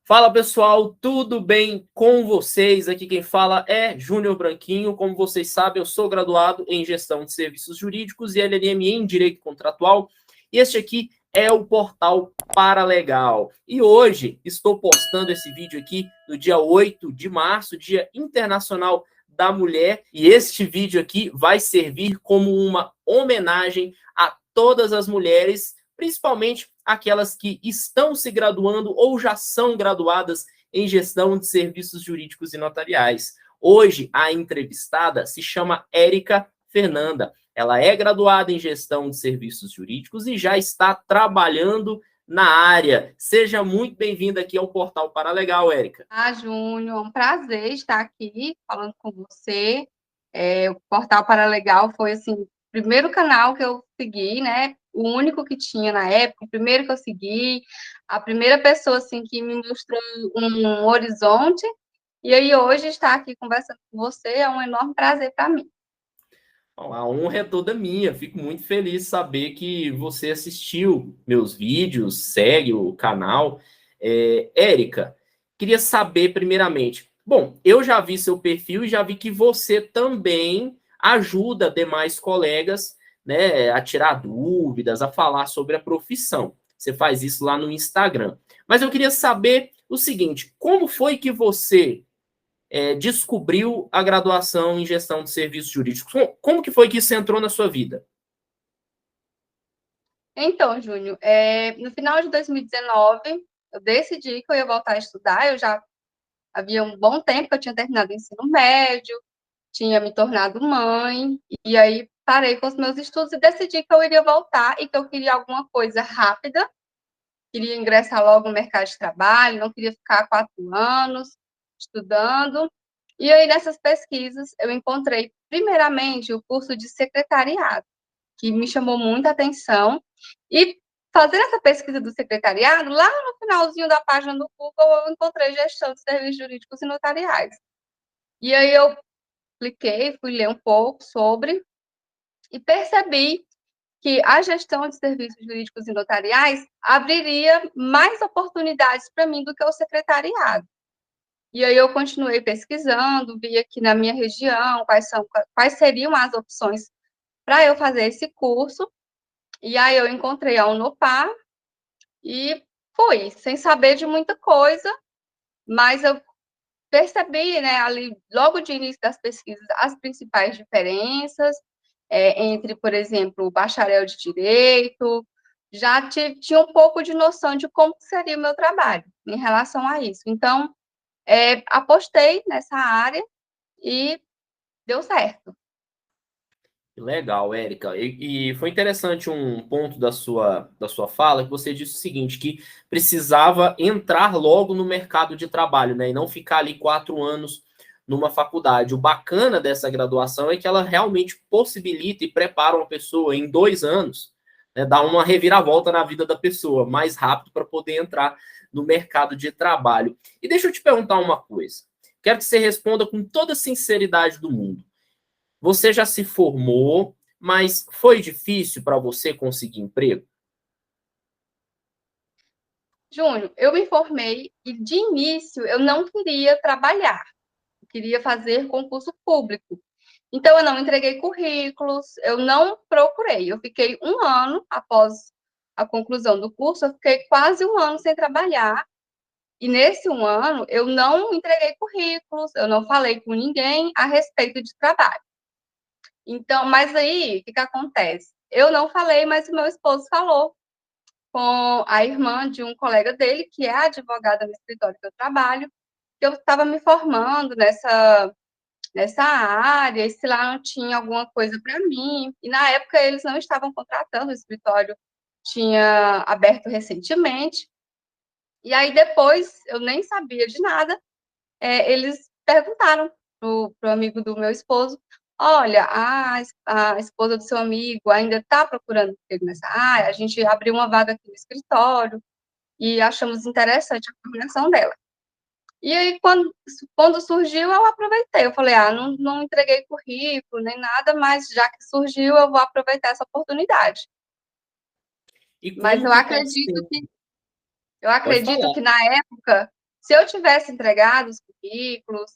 Fala pessoal, tudo bem com vocês? Aqui quem fala é Júnior Branquinho. Como vocês sabem, eu sou graduado em Gestão de Serviços Jurídicos e LLM em Direito Contratual. E este aqui é o portal Paralegal. E hoje estou postando esse vídeo aqui no dia 8 de março, Dia Internacional da Mulher. E este vídeo aqui vai servir como uma homenagem a todas as mulheres, principalmente aquelas que estão se graduando ou já são graduadas em gestão de serviços jurídicos e notariais. Hoje, a entrevistada se chama Érica Fernanda. Ela é graduada em gestão de serviços jurídicos e já está trabalhando na área. Seja muito bem-vinda aqui ao Portal Paralegal, Érica. Júnior, é um prazer estar aqui falando com você. O Portal Paralegal foi assim, o primeiro canal que eu segui, né? O único que tinha na época, o primeiro que eu segui, a primeira pessoa assim que me mostrou um horizonte. E aí hoje estar aqui conversando com você é um enorme prazer para mim. A honra é toda minha. Fico muito feliz de saber que você assistiu meus vídeos, segue o canal. Érica, queria saber primeiramente. Bom, eu já vi seu perfil e já vi que você também ajuda demais colegas, né, a tirar dúvidas, a falar sobre a profissão. Você faz isso lá no Instagram. Mas eu queria saber o seguinte: como foi que você descobriu a graduação em gestão de serviços jurídicos? Como que foi que isso entrou na sua vida? Então, Júnior, no final de 2019, eu decidi que eu ia voltar a estudar. Eu já havia um bom tempo que eu tinha terminado o ensino médio, tinha me tornado mãe, e aí parei com os meus estudos e decidi que eu iria voltar e que eu queria alguma coisa rápida, queria ingressar logo no mercado de trabalho, não queria ficar 4 anos estudando. E aí, nessas pesquisas, eu encontrei, primeiramente, o curso de secretariado, que me chamou muita atenção, e fazendo essa pesquisa do secretariado, lá no finalzinho da página do Google, eu encontrei gestão de serviços jurídicos e notariais. E aí eu cliquei, fui ler um pouco sobre e percebi que a gestão de serviços jurídicos e notariais abriria mais oportunidades para mim do que o secretariado. E aí eu continuei pesquisando, vi aqui na minha região quais seriam as opções para eu fazer esse curso. E aí eu encontrei a Unopar e fui, sem saber de muita coisa, mas eu percebi, né, ali, logo de início das pesquisas, as principais diferenças entre, por exemplo, o bacharel de Direito, já tinha um pouco de noção de como seria o meu trabalho em relação a isso. Então, apostei nessa área e deu certo. Legal, Érica. E foi interessante um ponto da sua fala, que você disse o seguinte, que precisava entrar logo no mercado de trabalho, né? E não ficar ali 4 anos numa faculdade. O bacana dessa graduação é que ela realmente possibilita e prepara uma pessoa em 2 anos, né, dá uma reviravolta na vida da pessoa, mais rápido para poder entrar no mercado de trabalho. E deixa eu te perguntar uma coisa. Quero que você responda com toda a sinceridade do mundo. Você já se formou, mas foi difícil para você conseguir emprego? Júnior, eu me formei e, de início, eu não queria trabalhar, eu queria fazer concurso público. Então, eu não entreguei currículos, eu não procurei. Eu fiquei 1 ano após a conclusão do curso, eu fiquei quase 1 ano sem trabalhar. E nesse 1 ano, eu não entreguei currículos, eu não falei com ninguém a respeito de trabalho. Então, mas aí, o que acontece? Eu não falei, mas o meu esposo falou com a irmã de um colega dele, que é advogada no escritório que eu trabalho, que eu estava me formando nessa área, e se lá não tinha alguma coisa para mim. E na época eles não estavam contratando, o escritório tinha aberto recentemente. E aí depois, eu nem sabia de nada, eles perguntaram pro amigo do meu esposo: olha, a esposa do seu amigo ainda está procurando emprego nessa área, a gente abriu uma vaga aqui no escritório e achamos interessante a combinação dela. E aí, quando surgiu, eu aproveitei. Eu falei, não entreguei currículo nem nada, mas já que surgiu, eu vou aproveitar essa oportunidade. E Mas como que está sendo? eu Pode acredito falar. que na época Se eu tivesse entregado os currículos,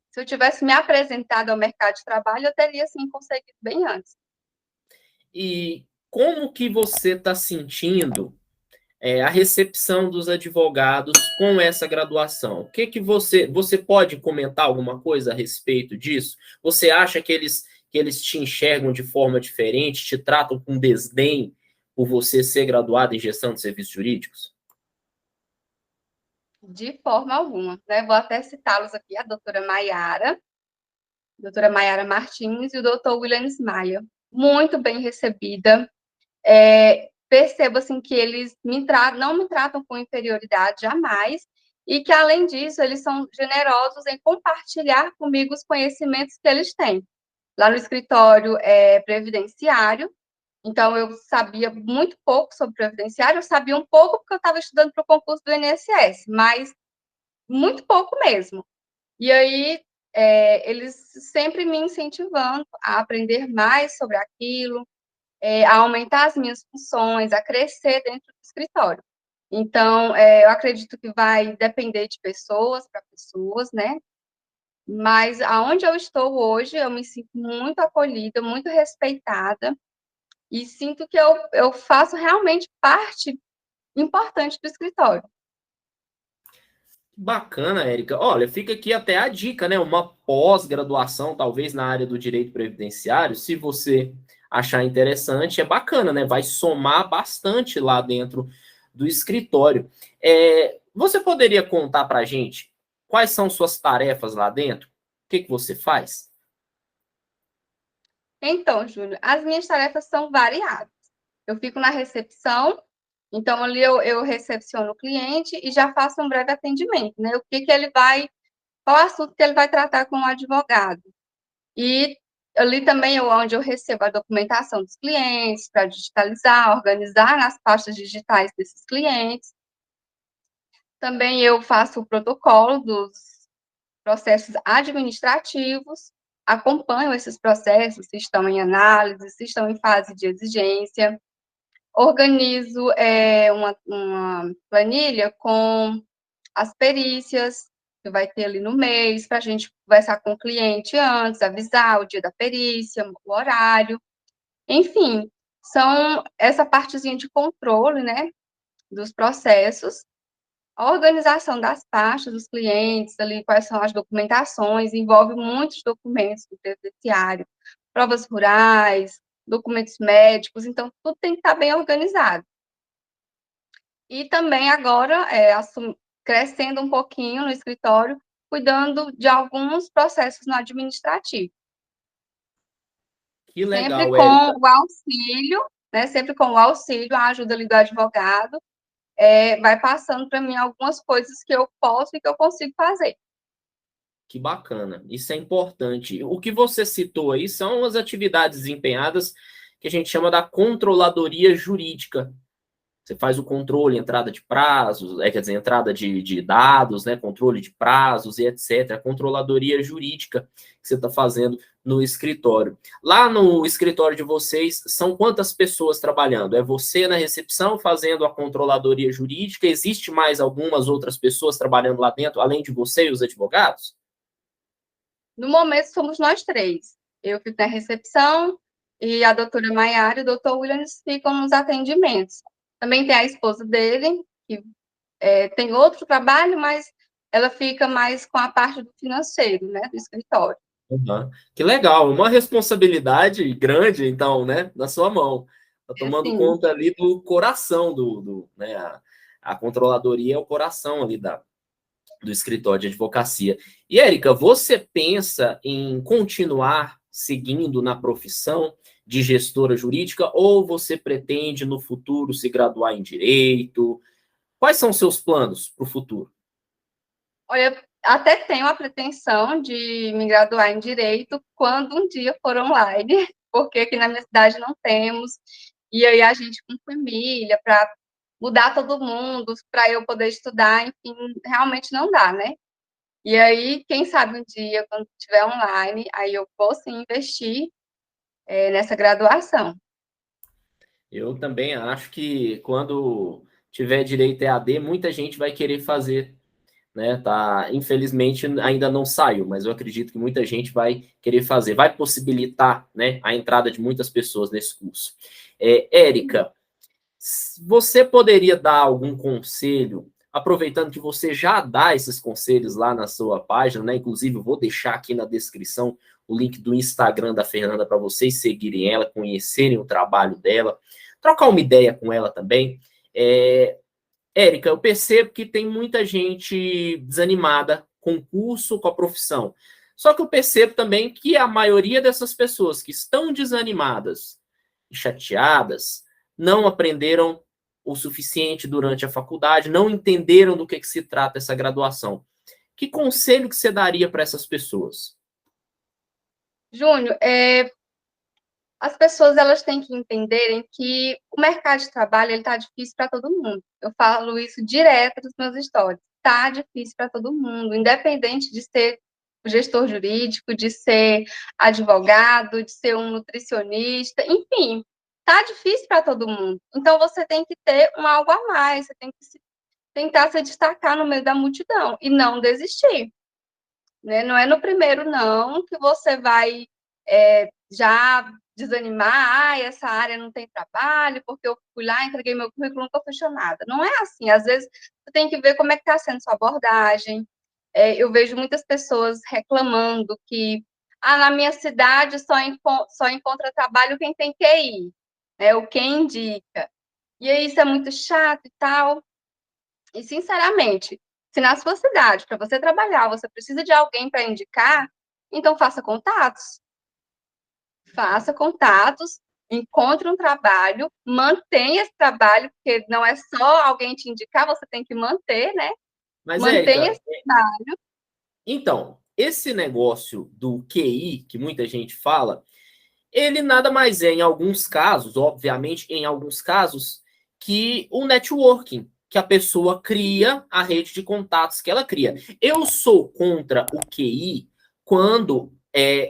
se eu tivesse me apresentado ao mercado de trabalho, eu teria, sim, conseguido bem antes. E como que você está sentindo a recepção dos advogados com essa graduação? O que que você pode comentar alguma coisa a respeito disso? Você acha que eles te enxergam de forma diferente, te tratam com desdém por você ser graduado em gestão de serviços jurídicos? De forma alguma, né? Vou até citá-los aqui, a doutora Maiara Martins e o doutor Williams Maia. Muito bem recebida. Percebo, assim, que eles não me tratam com inferioridade jamais, e que, além disso, eles são generosos em compartilhar comigo os conhecimentos que eles têm. Lá no escritório previdenciário, então eu sabia muito pouco sobre previdenciário, eu sabia um pouco porque eu estava estudando para o concurso do INSS, mas muito pouco mesmo. E aí, eles sempre me incentivando a aprender mais sobre aquilo, a aumentar as minhas funções, a crescer dentro do escritório. Então, eu acredito que vai depender de pessoas para pessoas, né? Mas aonde eu estou hoje, eu me sinto muito acolhida, muito respeitada, e sinto que eu faço realmente parte importante do escritório. Bacana, Érica. Olha, fica aqui até a dica, né? Uma pós-graduação, talvez na área do direito previdenciário, se você achar interessante, é bacana, né? Vai somar bastante lá dentro do escritório. Você poderia contar para a gente quais são suas tarefas lá dentro? O que que você faz? Então, Júnior, as minhas tarefas são variadas. Eu fico na recepção, então ali eu recepciono o cliente e já faço um breve atendimento, né? O que que ele vai, qual assunto que ele vai tratar com o advogado. E ali também onde eu recebo a documentação dos clientes para digitalizar, organizar nas pastas digitais desses clientes. Também eu faço o protocolo dos processos administrativos, acompanho esses processos, se estão em análise, se estão em fase de exigência, organizo uma planilha com as perícias que vai ter ali no mês, para a gente conversar com o cliente antes, avisar o dia da perícia, o horário, enfim, são essa partezinha de controle, né, dos processos, a organização das pastas dos clientes, ali, quais são as documentações, envolve muitos documentos do previdenciário, provas rurais, documentos médicos, então tudo tem que estar bem organizado. E também agora, crescendo um pouquinho no escritório, cuidando de alguns processos no administrativo. Que Sempre legal, com Érica. o auxílio, né? Sempre com o auxílio, a ajuda ali do advogado, vai passando para mim algumas coisas que eu posso e que eu consigo fazer. Que bacana, isso é importante. O que você citou aí são as atividades desempenhadas que a gente chama da controladoria jurídica. Você faz o controle, entrada de prazos, quer dizer, entrada de dados, né, controle de prazos e etc. A controladoria jurídica que você está fazendo no escritório. Lá no escritório de vocês, são quantas pessoas trabalhando? É você na recepção fazendo a controladoria jurídica? Existe mais algumas outras pessoas trabalhando lá dentro, além de você e os advogados? No momento, somos nós três. Eu fico na recepção e a doutora Maiara e o doutor Williams ficam nos atendimentos. Também tem a esposa dele, que tem outro trabalho, mas ela fica mais com a parte do financeiro, né, do escritório. Uhum. Que legal, uma responsabilidade grande, então, né, na sua mão. Tá tomando Assim, conta ali do coração né, a controladoria é o coração ali do escritório de advocacia. E, Érica, você pensa em continuar seguindo na profissão de gestora jurídica ou você pretende no futuro se graduar em direito? Quais são os seus planos para o futuro? olha, até tenho a pretensão de me graduar em Direito quando um dia for online, porque aqui na minha cidade não temos, e aí a gente com família, para mudar todo mundo, para eu poder estudar, enfim, realmente não dá, né? E aí, quem sabe um dia, quando tiver online, aí eu vou sim investir nessa graduação. Eu também acho que quando tiver direito EAD, muita gente vai querer fazer né? Tá, infelizmente ainda não saiu, mas eu acredito que muita gente vai querer fazer, vai possibilitar, né, a entrada de muitas pessoas nesse curso. Érica, você poderia dar algum conselho, aproveitando que você já dá esses conselhos lá na sua página, né? Inclusive, eu vou deixar aqui na descrição o link do Instagram da Fernanda para vocês seguirem ela, conhecerem o trabalho dela, trocar uma ideia com ela também. Érica, eu percebo que tem muita gente desanimada com o curso, com a profissão. Só que eu percebo também que a maioria dessas pessoas que estão desanimadas e chateadas não aprenderam o suficiente durante a faculdade, não entenderam do que se trata essa graduação. Que conselho que você daria para essas pessoas? Júnior, as pessoas elas têm que entenderem que o mercado de trabalho ele está difícil para todo mundo. Eu falo isso direto nos meus stories. Está difícil para todo mundo, independente de ser gestor jurídico, de ser advogado, de ser um nutricionista, enfim, está difícil para todo mundo. Então você tem que ter um algo a mais, você tem que tentar se destacar no meio da multidão e não desistir. Né? Não é no primeiro não que você vai já desanimar, essa área não tem trabalho, porque eu fui lá, entreguei meu currículo, nunca fui chamada. Não é assim. Às vezes, você tem que ver como é que está sendo sua abordagem. Eu vejo muitas pessoas reclamando que na minha cidade só encontra trabalho quem tem QI, né? O quem indica. E aí isso é muito chato e tal. E, sinceramente, se na sua cidade, para você trabalhar, você precisa de alguém para indicar, então faça contatos. Faça contatos, encontre um trabalho, mantenha esse trabalho, porque não é só alguém te indicar, você tem que manter, né? Mas, Mantenha Érica, esse trabalho. então, esse negócio do QI, que muita gente fala, ele nada mais é, em alguns casos, obviamente, em alguns casos, que o networking, que a pessoa cria, a rede de contatos que ela cria. Eu sou contra o QI quando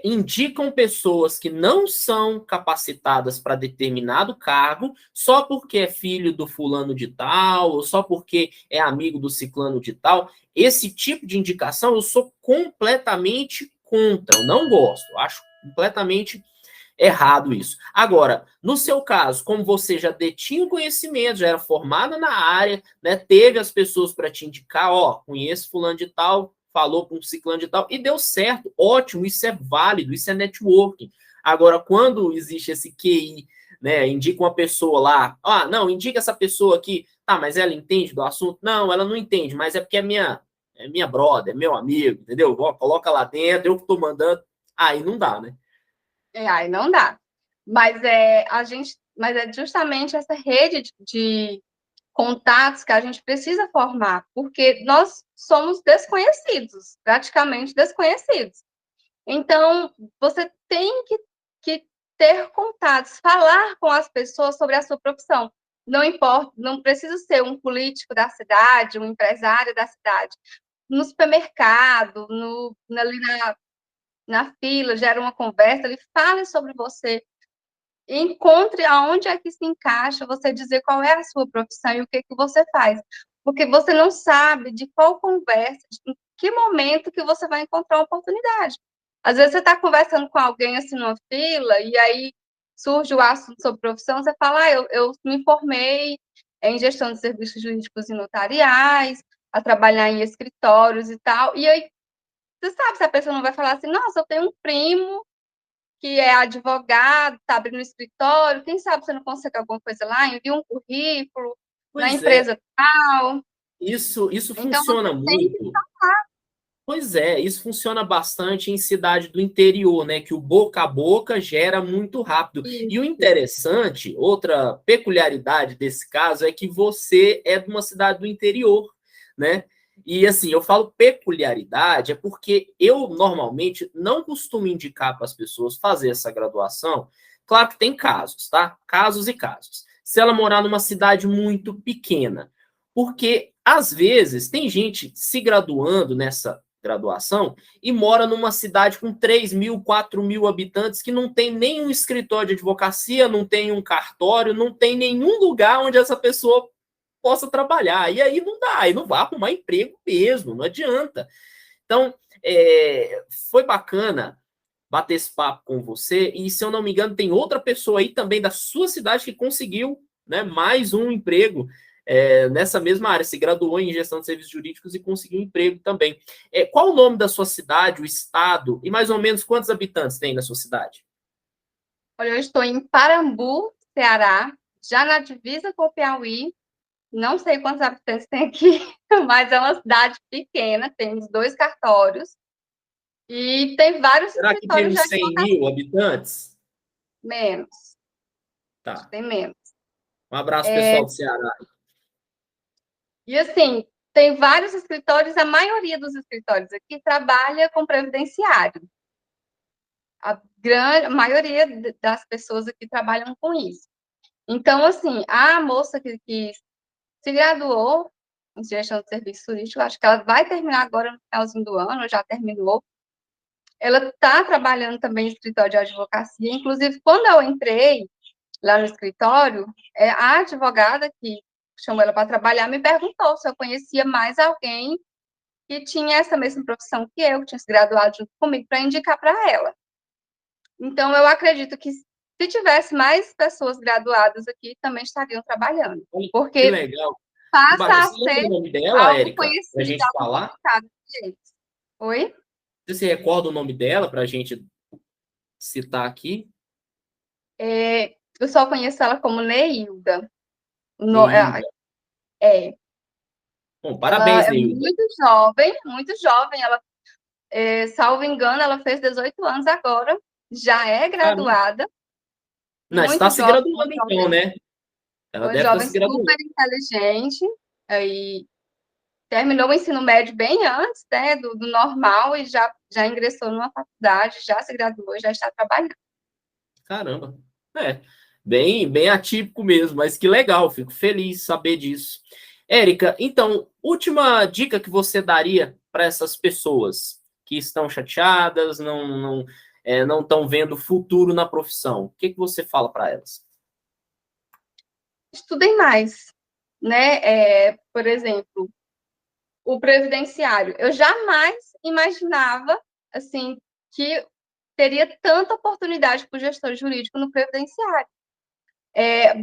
indicam pessoas que não são capacitadas para determinado cargo só porque é filho do fulano de tal, ou só porque é amigo do ciclano de tal. Esse tipo de indicação eu sou completamente contra, eu não gosto, eu acho completamente errado isso. Agora, no seu caso, como você já detinha o conhecimento, já era formada na área, né, teve as pessoas para te indicar, ó, conheço fulano de tal, falou para um ciclano de tal, e deu certo, ótimo, isso é válido, isso é networking. Agora, quando existe esse QI, né, indica uma pessoa lá, não, indica essa pessoa aqui, mas ela entende do assunto? Não, ela não entende, mas é porque é minha brother, é meu amigo, entendeu? Ó, coloca lá dentro, eu que tô mandando, aí não dá, né? Aí não dá. Mas mas é justamente essa rede de contatos que a gente precisa formar, porque nós somos desconhecidos, praticamente desconhecidos. Então, você tem que ter contatos, falar com as pessoas sobre a sua profissão. Não importa, não precisa ser um político da cidade, um empresário da cidade. No supermercado, ali na fila, gera uma conversa, ele fale sobre você. Encontre aonde é que se encaixa você dizer qual é a sua profissão e o que você faz. Porque você não sabe de qual conversa, em que momento que você vai encontrar uma oportunidade. Às vezes você está conversando com alguém assim numa fila e aí surge o assunto sobre profissão, você fala, eu me formei em gestão de serviços jurídicos e notariais, a trabalhar em escritórios e tal. E aí, você sabe se a pessoa não vai falar assim, nossa, eu tenho um primo que é advogado, está abrindo um escritório, quem sabe você não consegue alguma coisa lá, envia um currículo na Pois é, empresa tal. isso Então, funciona você tem que... muito. Pois é, isso funciona bastante em cidade do interior, né? Que o boca a boca gera muito rápido. E o interessante, outra peculiaridade desse caso, é que você é de uma cidade do interior, né? E assim, eu falo peculiaridade, é porque eu normalmente não costumo indicar para as pessoas fazer essa graduação. Claro que tem casos, tá? Casos e casos. Se ela morar numa cidade muito pequena, porque às vezes tem gente se graduando nessa graduação e mora numa cidade com 3.000, 4.000 habitantes que não tem nenhum escritório de advocacia, não tem um cartório, não tem nenhum lugar onde essa pessoa possa trabalhar. E aí não dá, aí não vai arrumar emprego mesmo, não adianta. Então, foi bacana bater esse papo com você, e se eu não me engano, tem outra pessoa aí também da sua cidade que conseguiu, né, mais um emprego nessa mesma área, se graduou em gestão de serviços jurídicos e conseguiu um emprego também. Qual o nome da sua cidade, o estado, e mais ou menos quantos habitantes tem na sua cidade? Olha, eu estou em Parambu, Ceará, já na divisa com o Piauí. Não sei quantos habitantes tem aqui, mas é uma cidade pequena, tem uns 2 cartórios e tem vários Será que tem escritórios já uns de 100 mil habitantes? menos, Tá. tem menos. Um abraço, pessoal do Ceará. E assim, tem vários escritórios, a maioria dos escritórios aqui trabalha com previdenciário. A grande maioria das pessoas aqui trabalham com isso. Então, assim, a moça que se graduou em gestão de serviço turístico, acho que ela vai terminar agora no finalzinho do ano, já terminou. Ela está trabalhando também em escritório de advocacia. Inclusive, quando eu entrei lá no escritório, a advogada que chamou ela para trabalhar me perguntou se eu conhecia mais alguém que tinha essa mesma profissão que eu tinha se graduado junto comigo, para indicar para ela. Então, eu acredito que se tivesse mais pessoas graduadas aqui, também estariam trabalhando, Olha, que porque legal. Que passa bacana. a Você lembra ser o nome dela, algo Érica, para a conhecido, gente algo falar? complicado para eles. Oi? Você se recorda o nome dela para a gente citar aqui? Eu só conheço ela como Neilda. No, Neilda. é, Bom, ela parabéns, é Neilda. muito jovem. Ela, salvo engano, ela fez 18 anos agora, já é Caramba. graduada, Não, está muito se jovem, graduando então, né? Ela uma deve estar jovem se graduando. super inteligente, aí terminou o ensino médio bem antes, né, do normal e já ingressou numa faculdade, já se graduou, já está trabalhando. Caramba. É, bem atípico mesmo, mas que legal, fico feliz de saber disso. Érica, então, última dica que você daria para essas pessoas que estão chateadas, não estão vendo futuro na profissão. O que você fala para elas? Estudem mais, né? Por exemplo, o previdenciário. Eu jamais imaginava, assim, que teria tanta oportunidade para o gestor jurídico no previdenciário.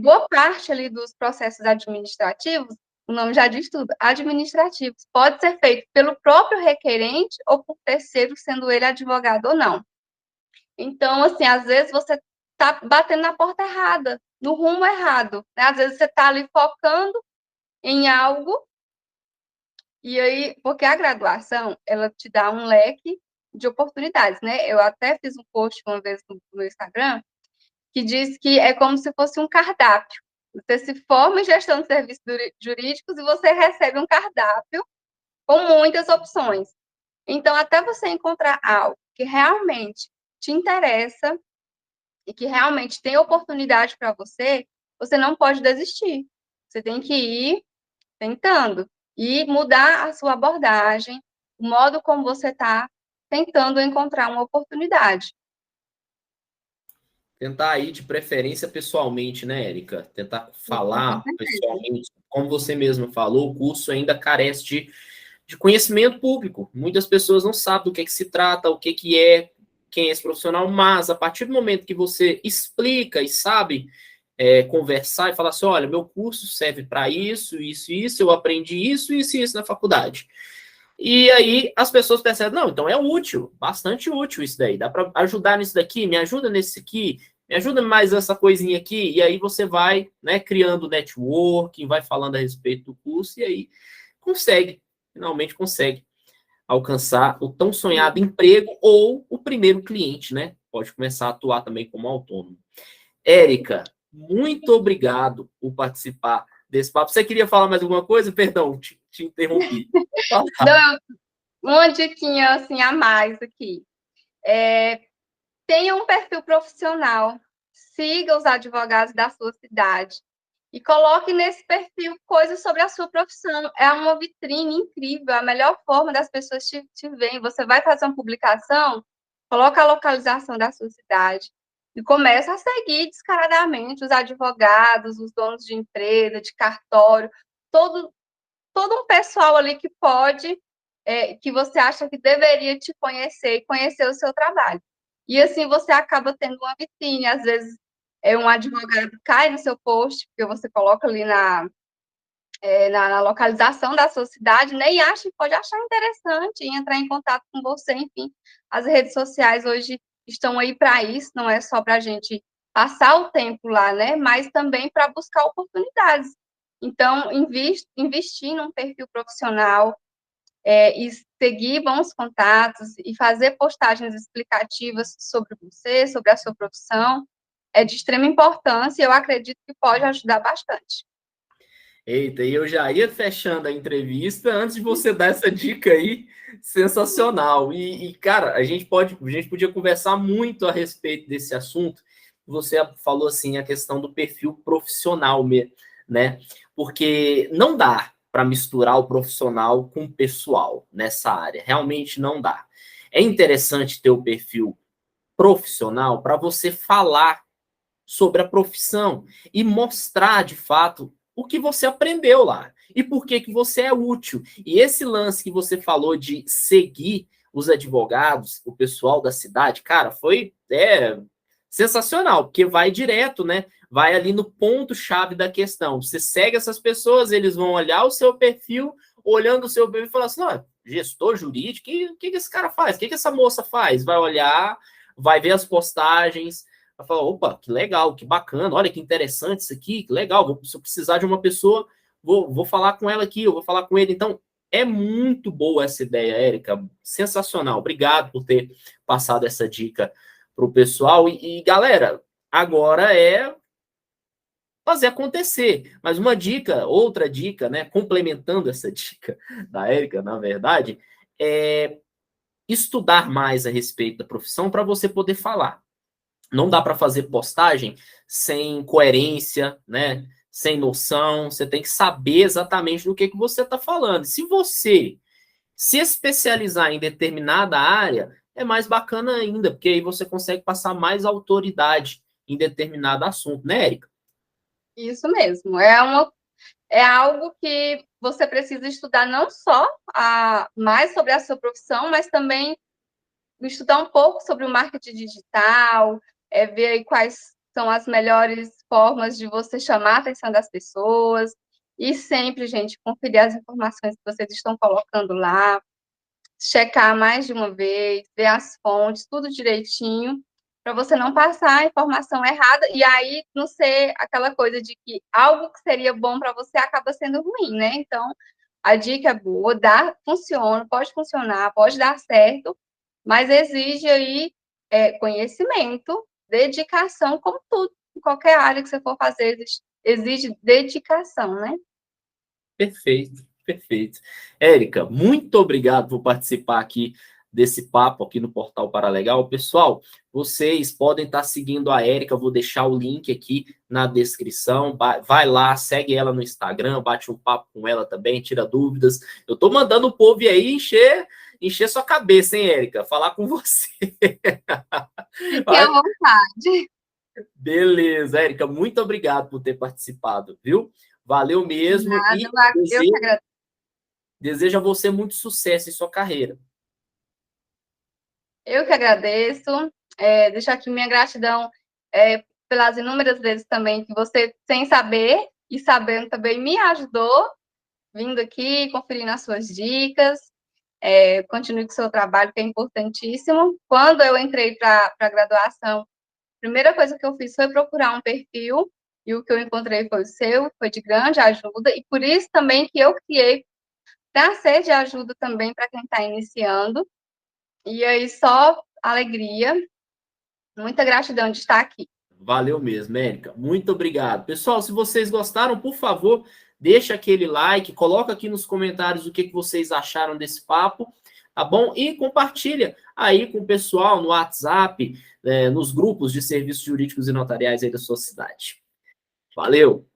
Boa parte ali dos processos administrativos, o nome já diz tudo, administrativos, pode ser feito pelo próprio requerente ou por terceiro, sendo ele advogado ou não. Então, assim, às vezes você está batendo na porta errada, no rumo errado, né? Às vezes você está ali focando em algo, e aí, porque a graduação, ela te dá um leque de oportunidades, né? Eu até fiz um post uma vez no Instagram, que diz que é como se fosse um cardápio. Você se forma em gestão de serviços jurídicos e você recebe um cardápio com muitas opções. Então, até você encontrar algo que realmente te interessa e que realmente tem oportunidade para você, você não pode desistir. Você tem que ir tentando e mudar a sua abordagem, o modo como você está tentando encontrar uma oportunidade. Tentar ir de preferência pessoalmente, né, Érica? Tentar Sim, com falar certeza. pessoalmente. Como você mesmo falou, o curso ainda carece de conhecimento público. Muitas pessoas não sabem do que se trata, o que é, quem é esse profissional, mas a partir do momento que você explica e sabe conversar e falar assim, olha, meu curso serve para isso, isso, isso, eu aprendi isso, isso e isso na faculdade. E aí as pessoas percebem, não, então é útil, bastante útil isso daí, dá para ajudar nisso daqui, me ajuda nesse aqui, me ajuda mais essa coisinha aqui, e aí você vai, né, criando networking, vai falando a respeito do curso, e aí finalmente consegue alcançar o tão sonhado emprego ou o primeiro cliente, né? Pode começar a atuar também como autônomo. Érica, muito obrigado por participar desse papo. Você queria falar mais alguma coisa? Perdão, te interrompi. Não, uma diquinha assim a mais aqui. Tenha um perfil profissional, siga os advogados da sua cidade e coloque nesse perfil coisas sobre a sua profissão. É uma vitrine incrível, a melhor forma das pessoas te verem. Você vai fazer uma publicação, coloca a localização da sua cidade e começa a seguir descaradamente os advogados, os donos de empresa, de cartório. todo um pessoal ali que pode, que você acha que deveria te conhecer e conhecer o seu trabalho. E assim você acaba tendo uma vitrine, às vezes um advogado cai no seu post, porque você coloca ali na localização da sua cidade, né, e pode achar interessante e entrar em contato com você, enfim. As redes sociais hoje estão aí para isso, não é só para a gente passar o tempo lá, né, mas também para buscar oportunidades. Então, investir num perfil profissional, e seguir bons contatos e fazer postagens explicativas sobre você, sobre a sua profissão, é de extrema importância e eu acredito que pode ajudar bastante. Eita, e eu já ia fechando a entrevista antes de você dar essa dica aí sensacional. Cara, a gente podia conversar muito a respeito desse assunto. Você falou assim a questão do perfil profissional, né? Porque não dá para misturar o profissional com o pessoal nessa área. Realmente não dá. É interessante ter o perfil profissional para você falar sobre a profissão e mostrar de fato o que você aprendeu lá e por que que você é útil. E esse lance que você falou de seguir os advogados, o pessoal da cidade, cara, foi sensacional, porque vai direto, né? Vai ali no ponto-chave da questão. Você segue essas pessoas, eles vão olhar o seu perfil, olhando o seu perfil e falar assim, não, gestor jurídico, o que esse cara faz? O que essa moça faz? Vai olhar, vai ver as postagens, vai falar, opa, que legal, que bacana, olha que interessante isso aqui, que legal, se eu precisar de uma pessoa, vou falar com ela aqui, eu vou falar com ele. Então, é muito boa essa ideia, Érica, sensacional. Obrigado por ter passado essa dica para o pessoal. Galera, agora é fazer acontecer. Mas uma dica, outra dica, né, complementando essa dica da Érica, na verdade, é estudar mais a respeito da profissão para você poder falar. Não dá para fazer postagem sem coerência, né? Sem noção. Você tem que saber exatamente do que você está falando. Se você se especializar em determinada área, é mais bacana ainda, porque aí você consegue passar mais autoridade em determinado assunto, né, Érica? Isso mesmo. É algo que você precisa estudar não só mais sobre a sua profissão, mas também estudar um pouco sobre o marketing digital, ver aí quais são as melhores formas de você chamar a atenção das pessoas. E sempre, gente, conferir as informações que vocês estão colocando lá, checar mais de uma vez, ver as fontes, tudo direitinho, para você não passar a informação errada e aí não ser aquela coisa de que algo que seria bom para você acaba sendo ruim, né? Então, a dica é boa, funciona, pode funcionar, pode dar certo, mas exige aí conhecimento, dedicação, como tudo, em qualquer área que você for fazer, exige dedicação, né? Perfeito, perfeito. Érica, muito obrigado por participar aqui desse papo aqui no Portal Paralegal. Pessoal, vocês podem estar seguindo a Érica, vou deixar o link aqui na descrição. Vai lá, segue ela no Instagram, bate um papo com ela também, tira dúvidas. Eu tô mandando o povo aí encher sua cabeça, hein, Érica? Falar com você. Fique à vontade. Beleza, Érica, muito obrigado por ter participado, viu? Valeu mesmo e Nada, eu que agradeço. desejo a você muito sucesso em sua carreira. Eu que agradeço. Deixo aqui minha gratidão pelas inúmeras vezes também que você, sem saber e sabendo também, me ajudou, vindo aqui, conferindo as suas dicas. Continue com o seu trabalho, que é importantíssimo. Quando eu entrei para a graduação, a primeira coisa que eu fiz foi procurar um perfil, e o que eu encontrei foi o seu, foi de grande ajuda, e por isso também que eu criei para ser de ajuda também para quem está iniciando. E aí, só alegria, muita gratidão de estar aqui. Valeu mesmo, Érica. Muito obrigado. Pessoal, se vocês gostaram, por favor, deixa aquele like, coloca aqui nos comentários o que vocês acharam desse papo, tá bom? E compartilha aí com o pessoal no WhatsApp, nos grupos de serviços jurídicos e notariais aí da sua cidade. Valeu!